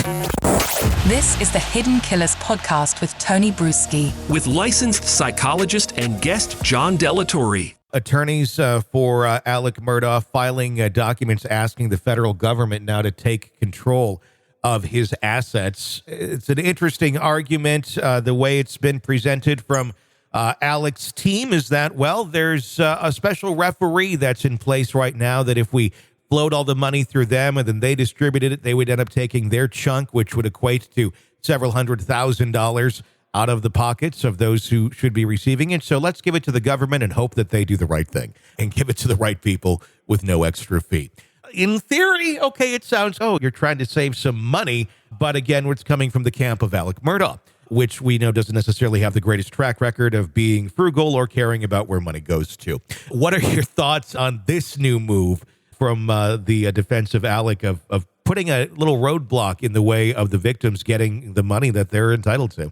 This is the Hidden Killers podcast with Tony Brueski. With licensed psychologist and guest John Delatorre. Attorneys for Alex Murdaugh filing documents asking the federal government now to take control of his assets. It's an interesting argument. The way it's been presented from Alex's team is that, well, there's a special referee that's in place right now that if we flowed all the money through them and then they distributed it, they would end up taking their chunk, which would equate to several $100,000 out of the pockets of those who should be receiving it. So let's give it to the government and hope that they do the right thing and give it to the right people with no extra fee. In theory, okay, it sounds, you're trying to save some money. But again, it's coming from the camp of Alex Murdaugh, which we know doesn't necessarily have the greatest track record of being frugal or caring about where money goes to. What are your thoughts on this new move from the defense of Alex of putting a little roadblock in the way of the victims getting the money that they're entitled to?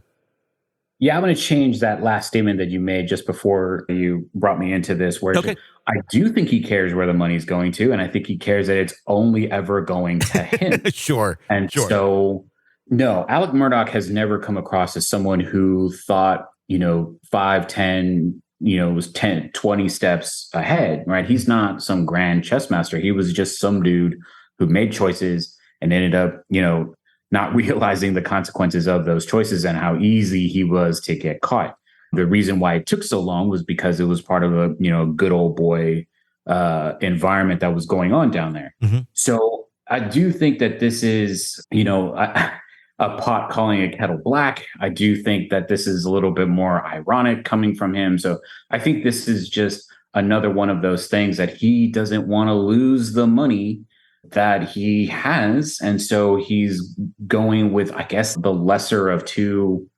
Yeah, I'm going to change that last statement that you made just before you brought me into this, where I do think he cares where the money's going to, and I think he cares that it's only ever going to him. Sure. So, no, Alex Murdaugh has never come across as someone who thought, 5, 10, was 10, 20 steps ahead, right? He's not some grand chess master. He was just some dude who made choices and ended up, not realizing the consequences of those choices and how easy he was to get caught. The reason why it took so long was because it was part of a, good old boy environment that was going on down there. Mm-hmm. So I do think that this is, a pot calling a kettle black. I do think that this is a little bit more ironic coming from him. So I think this is just another one of those things that he doesn't want to lose the money that he has. And so he's going with, I guess, the lesser of two,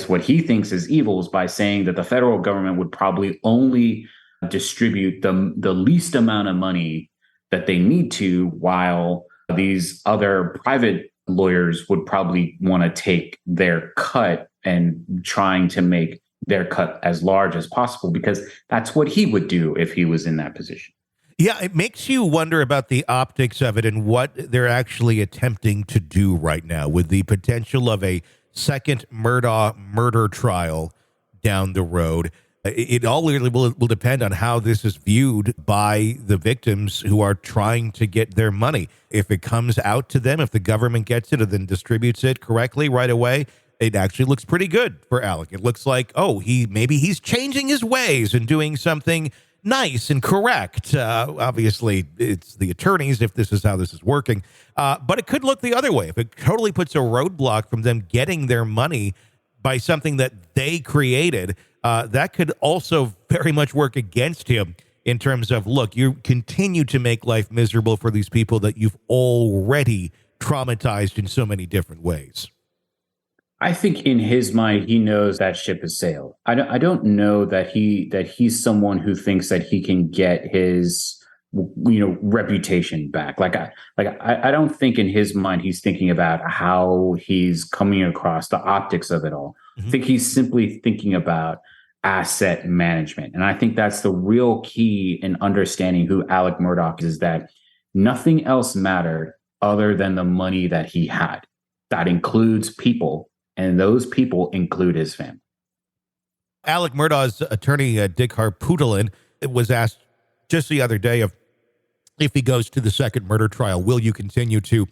what he thinks is evils by saying that the federal government would probably only distribute the least amount of money that they need to, while these other private lawyers would probably want to take their cut and trying to make their cut as large as possible, because that's what he would do if he was in that position. Yeah, it makes you wonder about the optics of it and what they're actually attempting to do right now with the potential of a second Murdaugh murder trial down the road. It all really will depend on how this is viewed by the victims who are trying to get their money. If it comes out to them, if the government gets it and then distributes it correctly right away, it actually looks pretty good for Alex. It looks like, he's changing his ways and doing something nice and correct. Obviously, it's the attorneys if this is how this is working. But it could look the other way. If it totally puts a roadblock from them getting their money by something that they created, that could also very much work against him in terms of, look, you continue to make life miserable for these people that you've already traumatized in so many different ways. I think in his mind, he knows that ship has sailed. I don't know that he's someone who thinks that he can get his, reputation back. I don't think in his mind he's thinking about how he's coming across, the optics of it all. Mm-hmm. I think he's simply thinking about asset management. And I think that's the real key in understanding who Alex Murdaugh is, that nothing else mattered other than the money that he had. That includes people, and those people include his family. Alex Murdaugh's attorney, Dick Harpootlian, was asked just the other day if he goes to the second murder trial, will you continue to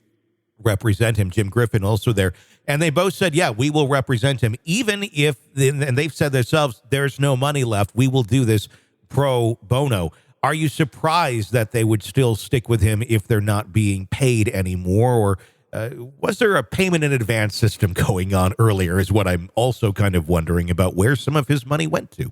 represent him? Jim Griffin also there. And they both said, yeah, we will represent him, even if, and they've said themselves, there's no money left. We will do this pro bono. Are you surprised that they would still stick with him if they're not being paid anymore? Or was there a payment in advance system going on earlier is what I'm also kind of wondering about, where some of his money went to.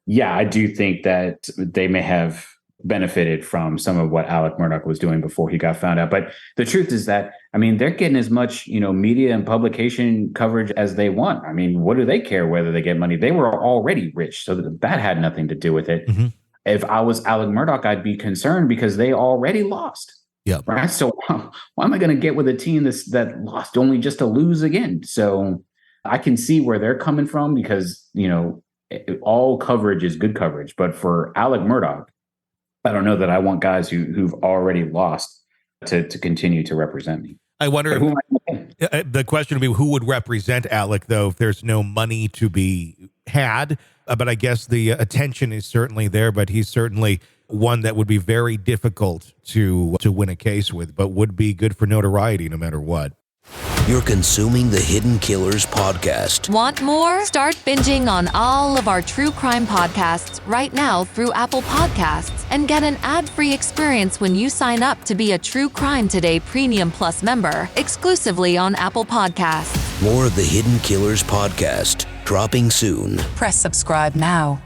Yeah, I do think that they may have benefited from some of what Alex Murdaugh was doing before he got found out. But the truth is that, they're getting as much, media and publication coverage as they want. What do they care whether they get money? They were already rich, so that had nothing to do with it. Mm-hmm. If I was Alex Murdaugh, I'd be concerned because they already lost. Yeah. Right. So why am I going to get with a team that lost only just to lose again? So I can see where they're coming from because, all coverage is good coverage. But for Alex Murdaugh, I don't know that I want guys who've already lost to continue to represent me. I wonder who am I going to The question would be who would represent Alec, though, if there's no money to be had. But I guess the attention is certainly there, but he's certainly one that would be very difficult to win a case with, but would be good for notoriety no matter what. You're consuming the Hidden Killers podcast. Want more? Start binging on all of our true crime podcasts right now through Apple Podcasts and get an ad-free experience when you sign up to be a True Crime Today Premium Plus member exclusively on Apple Podcasts. More of the Hidden Killers podcast dropping soon. Press subscribe now.